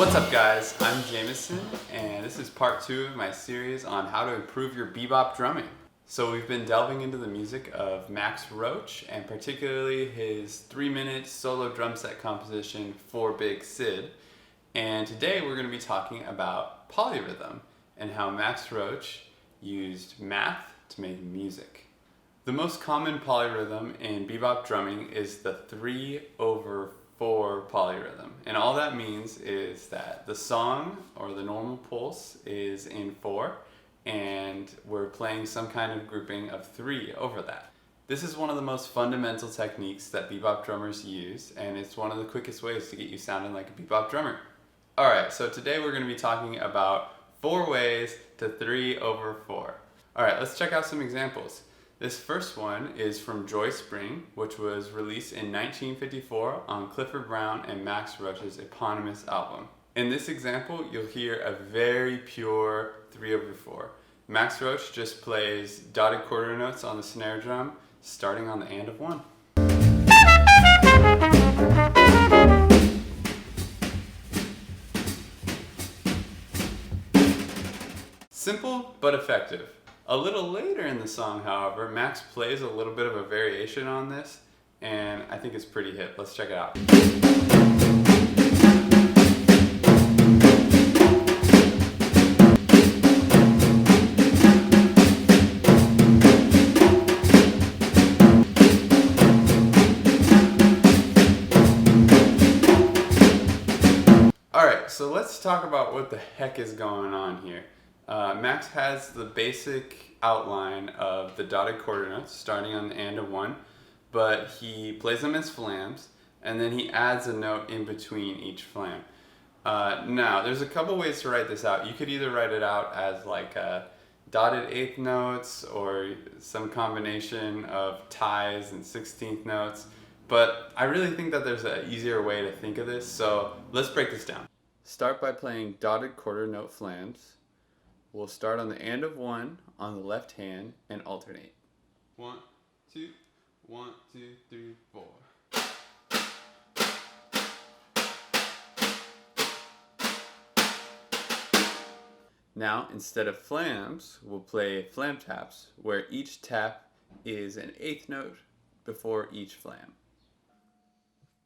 What's up guys, I'm Jameson and this is part 2 of my series on how to improve your bebop drumming. So we've been delving into the music of Max Roach and particularly his 3-minute solo drum set composition for Big Sid. And today we're going to be talking about polyrhythm and how Max Roach used math to make music. The most common polyrhythm in bebop drumming is the 3/4 polyrhythm, and all that means is that the song or the normal pulse is in 4 and we're playing some kind of grouping of 3 over that. This is one of the most fundamental techniques that bebop drummers use, and it's one of the quickest ways to get you sounding like a bebop drummer. Alright, so today we're going to be talking about 4 ways to 3/4. Alright, let's check out some examples. This first one is from Joy Spring, which was released in 1954 on Clifford Brown and Max Roach's eponymous album. In this example, you'll hear a very pure 3/4. Max Roach just plays dotted quarter notes on the snare drum, starting on the and of 1. Simple but effective. A little later in the song, however, Max plays a little bit of a variation on this, and I think it's pretty hip. Let's check it out. Alright, so let's talk about what the heck is going on here. Max has the basic outline of the dotted quarter notes starting on the and of 1, but he plays them as flams and then he adds a note in between each flam. Now, there's a couple ways to write this out. You could either write it out as like dotted 8th notes or some combination of ties and 16th notes, but I really think that there's an easier way to think of this, so let's break this down. Start by playing dotted quarter note flams. We'll start on the and of 1 on the left hand and alternate. 1, 2, 1, 2, 3, 4. Now, instead of flams, we'll play flam taps, where each tap is an 8th note before each flam.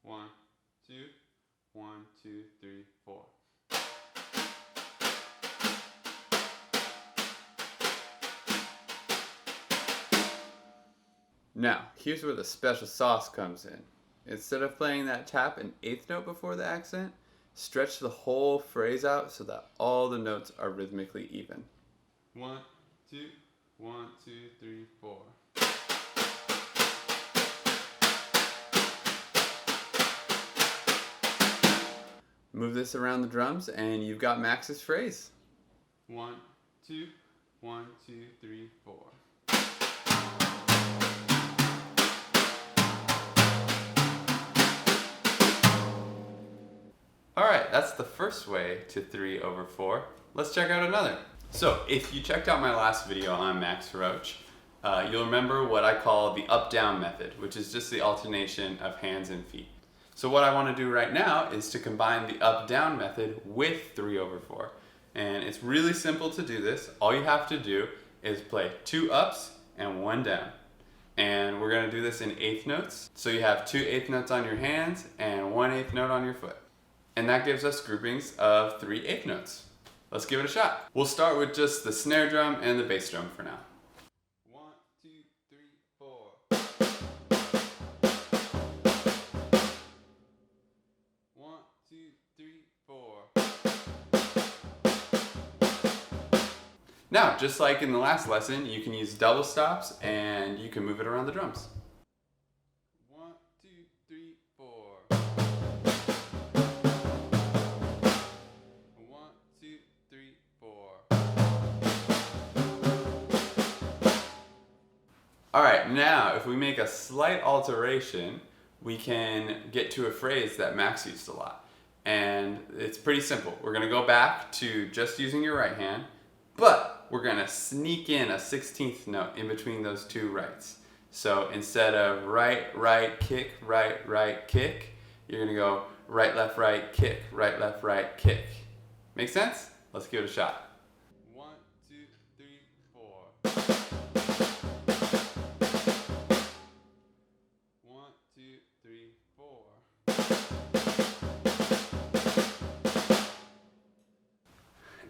1, 2, 1, 2, 3, 4. Now, here's where the special sauce comes in. Instead of playing that tap an 8th note before the accent, stretch the whole phrase out so that all the notes are rhythmically even. 1, 2, 1, 2, 3, 4. Move this around the drums and you've got Max's phrase. 1, 2, 1, 2, 3, 4. Alright, that's the first way to 3/4. Let's check out another. So, if you checked out my last video on Max Roach, you'll remember what I call the up-down method, which is just the alternation of hands and feet. So what I want to do right now is to combine the up-down method with 3/4. And it's really simple to do this. All you have to do is play 2 ups and 1 down. And we're going to do this in 8th notes. So you have 2 8th notes on your hands and 1 8th note on your foot. And that gives us groupings of 3 8th notes. Let's give it a shot. We'll start with just the snare drum and the bass drum for now. 1, 2, 3, 4. 1, 2, 3, 4. Now, just like in the last lesson, you can use double stops and you can move it around the drums. 1, 2, 3, 4. 1, 2, 3, 4. Alright, now if we make a slight alteration, we can get to a phrase that Max used a lot. And it's pretty simple. We're going to go back to just using your right hand, but we're going to sneak in a 16th note in between those 2 rights. So instead of right, right, kick, right, right, kick, you're going to go right, left, kick, right, kick. Make sense? Let's give it a shot. 1, 2, 3, 4. 1, 2, 3, 4.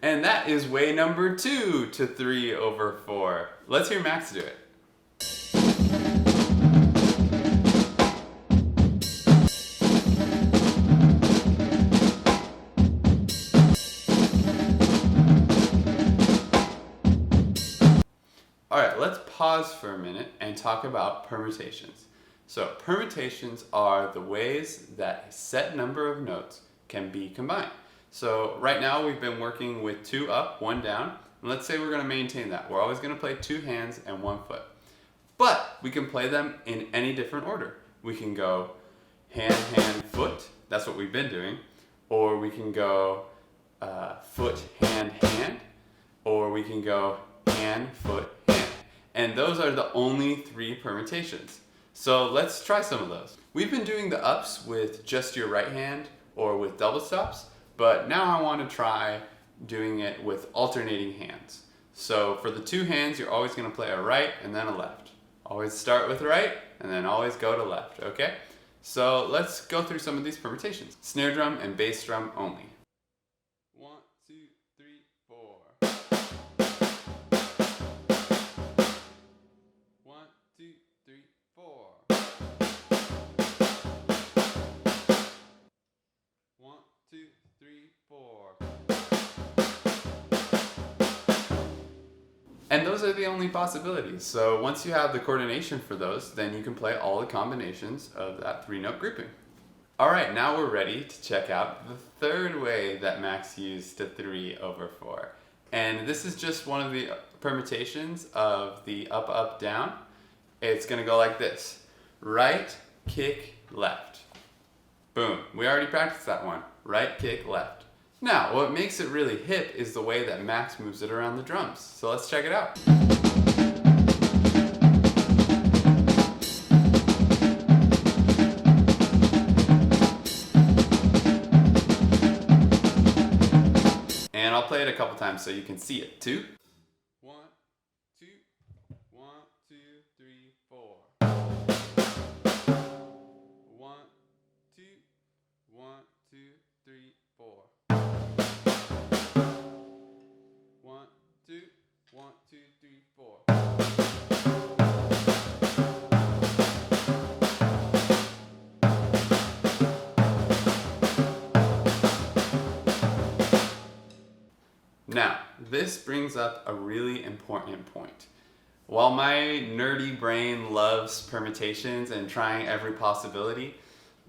And that is way number 2 to 3/4. Let's hear Max do it. Alright, let's pause for a minute and talk about permutations. So permutations are the ways that a set number of notes can be combined. So right now we've been working with 2 up, 1 down, and let's say we're going to maintain that. We're always going to play 2 hands and 1 foot. But we can play them in any different order. We can go hand, foot, that's what we've been doing, or we can go foot, hand, or we can go hand, foot, hand. And those are the only 3 permutations. So let's try some of those. We've been doing the ups with just your right hand or with double stops, but now I want to try doing it with alternating hands. So for the 2 hands, you're always going to play a right and then a left. Always start with right and then always go to left, okay? So let's go through some of these permutations. Snare drum and bass drum only. 1, 2, 3, 4. 1, 2, 3, 4. 1, 2, 3, 4. And those are the only possibilities. So once you have the coordination for those, then you can play all the combinations of that 3-note grouping. Alright, now we're ready to check out the 3rd way that Max used to 3/4. And this is just one of the permutations of the up, up, down. It's going to go like this. Right, kick, left. Boom. We already practiced that one. Right, kick, left. Now, what makes it really hip is the way that Max moves it around the drums. So let's check it out. And I'll play it a couple times so you can see it. 2. 1, 2, 1, 2, 3, 4. 1, 2, 1, 2, 3, 4. 1, 2, 1, 2, 3, 4. Now, this brings up a really important point. While my nerdy brain loves permutations and trying every possibility,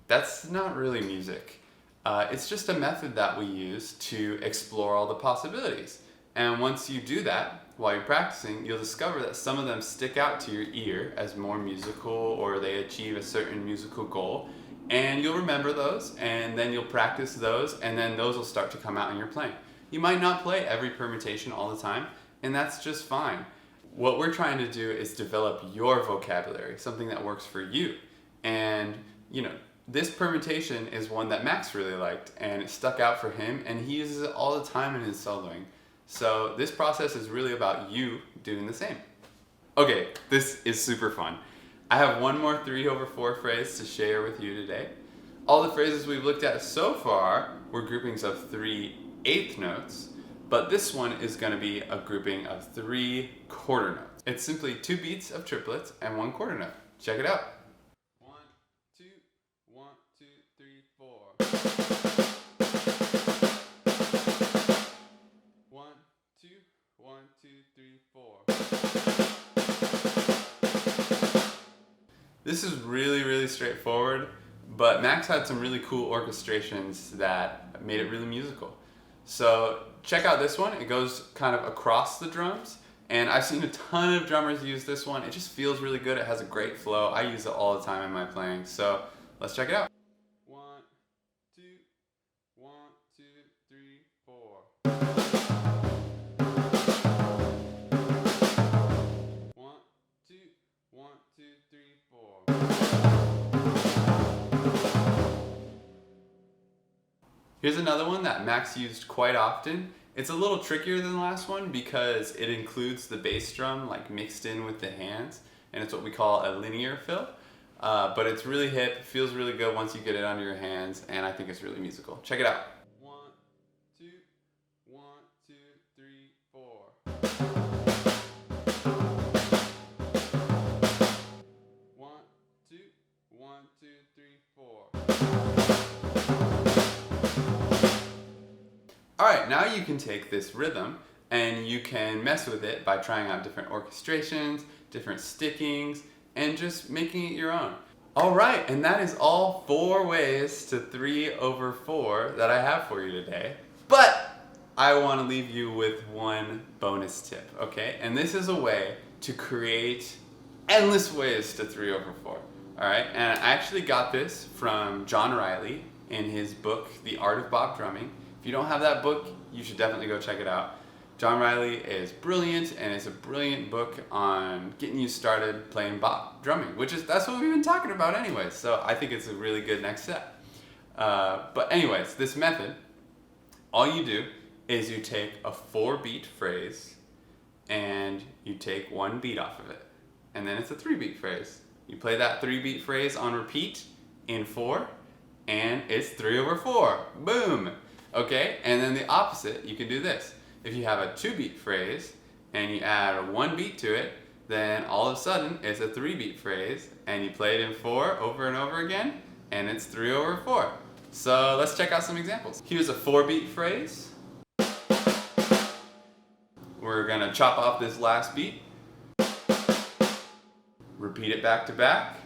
that's not really music. It's just a method that we use to explore all the possibilities. And once you do that, while you're practicing, you'll discover that some of them stick out to your ear as more musical, or they achieve a certain musical goal. And you'll remember those, and then you'll practice those, and then those will start to come out in your playing. You might not play every permutation all the time, and that's just fine. What we're trying to do is develop your vocabulary, something that works for you. And, this permutation is one that Max really liked, and it stuck out for him, and he uses it all the time in his soloing. So this process is really about you doing the same. Okay, this is super fun. I have one more 3/4 phrase to share with you today. All the phrases we've looked at so far were groupings of 3/8 notes, but this one is going to be a grouping of 3 quarter notes. It's simply 2 beats of triplets and 1 quarter note. Check it out. 1, 2, 1, 2, 3, 4. 1, 2, 1, 2, 3, 4. This is really straightforward, but Max had some really cool orchestrations that made it really musical. So check out this one. It goes kind of across the drums, and I've seen a ton of drummers use this one. It just feels really good. It has a great flow. I use it all the time in my playing. So let's check it out. 1, 2, 1, 2, 3, 4. 1, 2, 1, 2, 3, 4. Here's another one that Max used quite often. It's a little trickier than the last one because it includes the bass drum like mixed in with the hands, and it's what we call a linear fill. But it's really hip, feels really good once you get it under your hands, and I think it's really musical. Check it out. 1, 2, 1, 2, 3, 4. 1, 2, 1, 2, 3, 4. Alright, now you can take this rhythm and you can mess with it by trying out different orchestrations, different stickings, and just making it your own. Alright, and that is all 4 ways to 3/4 that I have for you today. But I want to leave you with one bonus tip, okay? And this is a way to create endless ways to 3/4. Alright, and I actually got this from John Riley in his book, The Art of Bop Drumming. If you don't have that book, you should definitely go check it out. John Riley is brilliant, and it's a brilliant book on getting you started playing bop drumming, that's what we've been talking about anyways, so I think it's a really good next step. But anyways, this method, all you do is you take a 4-beat phrase and you take 1 beat off of it, and then it's a 3-beat phrase. You play that 3-beat phrase on repeat in 4, and it's 3/4. Boom! Okay, and then the opposite, you can do this. If you have a 2-beat phrase and you add 1 beat to it, then all of a sudden it's a 3-beat phrase, and you play it in 4 over and over again, and it's 3/4. So let's check out some examples. Here's a 4-beat phrase. We're gonna chop off this last beat, repeat it back to back.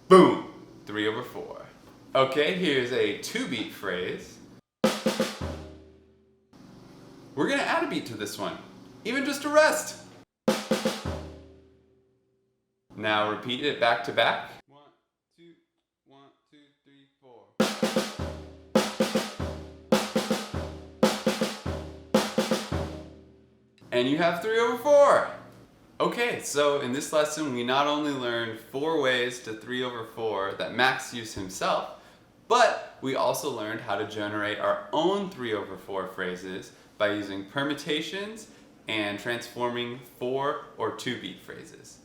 Boom! 3/4. Okay, here's a 2-beat phrase. We're gonna add a beat to this one, even just a rest. Now repeat it back to back. 1, 2, 1, 2, 3, 4. And you have 3/4. Okay, so in this lesson we not only learned 4 ways to 3/4 that Max used himself, but we also learned how to generate our own 3/4 phrases by using permutations and transforming 4 or 2-beat phrases.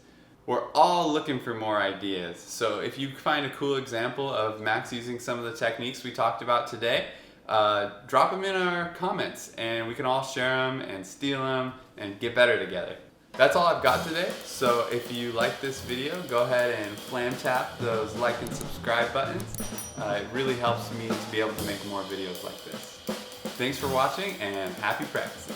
We're all looking for more ideas, so if you find a cool example of Max using some of the techniques we talked about today, drop them in our comments and we can all share them and steal them and get better together. That's all I've got today, so if you like this video, go ahead and slam tap those like and subscribe buttons. It really helps me to be able to make more videos like this. Thanks for watching, and happy practicing.